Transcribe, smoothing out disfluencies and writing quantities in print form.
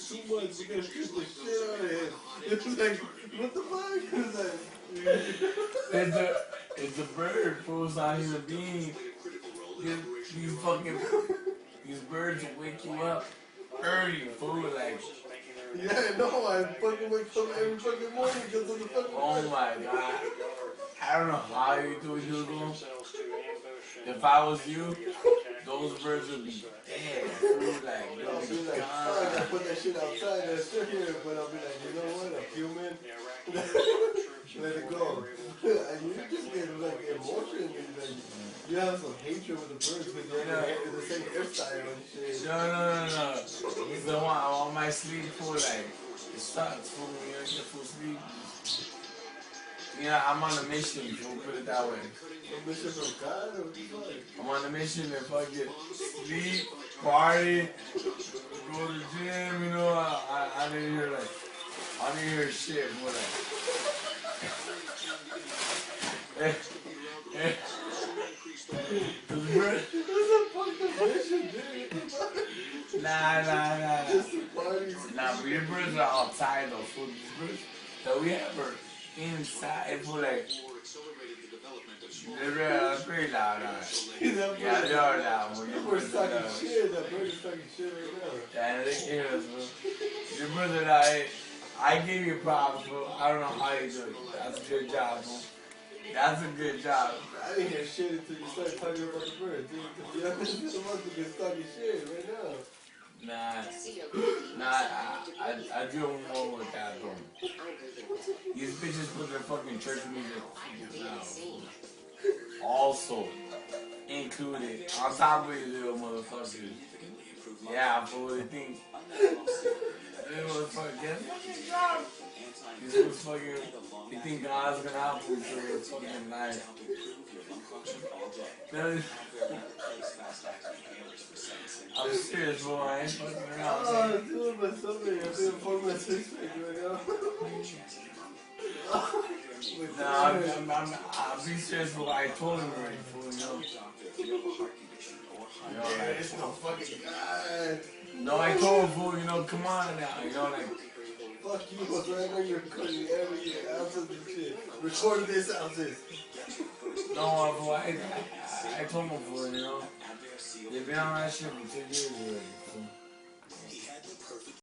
too much. We're gonna shoot the shit out of him. It's like, what the fuck? It's like, it's a bird, fool. It's not even a being. These birds will wake you up early, fool. Like, yeah, no, I fucking wake up every fucking morning because of the fucking oh my god. I don't know how you do it, Hugo. If I was you, those birds would be dead, fool. Like, I'll be like, fuck, I put that shit outside, I still hear it, but I'll be like, you know what, I'm human. Let it go. And you just get like emotion, like, you have some hatred with the birds because they're the same hairstyle and shit. No. He's the one on my sleep, fool. Like, it sucks, fool. You don't get full sleep. Yeah, I'm on a mission, fool. Put it that way. A mission from God or what? I'm on a mission to fucking sleep, party, go to the gym, you know. I didn't hear like, I didn't hear shit, fool. Like, Nah. Nah, but your birds are outside though, fool. These birds that we have are inside, fool. Like, they're pretty loud, yeah, they are loud. That bird's talking shit. That bird is talking shit right now. Yeah, they hear us, fool. Your birds are loud. I give you props, fool. I don't know how you do it. That's a good job, fool. That's a good job. I didn't hear shit until you started talking about the bird, dude. You know, this motherfucker's talking shit right now. Nah, I do more with that, bro. These bitches put their fucking church music out. Also included on top of these little motherfuckers. Yeah, fool, they think. These motherfuckers, these motherfuckers, they think God's gonna help them through their fucking life. I'm serious, bro. I ain't fucking around. Oh, dude, my stomach. I'm being fucked my six-pack right now. I'll be serious, bro. I told him already, fool, you know. Yeah, it's no fucking God. No, I told him, fool, you know, come on now, you know, like. Fuck you, but right now you're recording every ounces and shit. Record this ounces. No, fool, I told him, fool, you know. They've been on that shit for 2 years already, fool.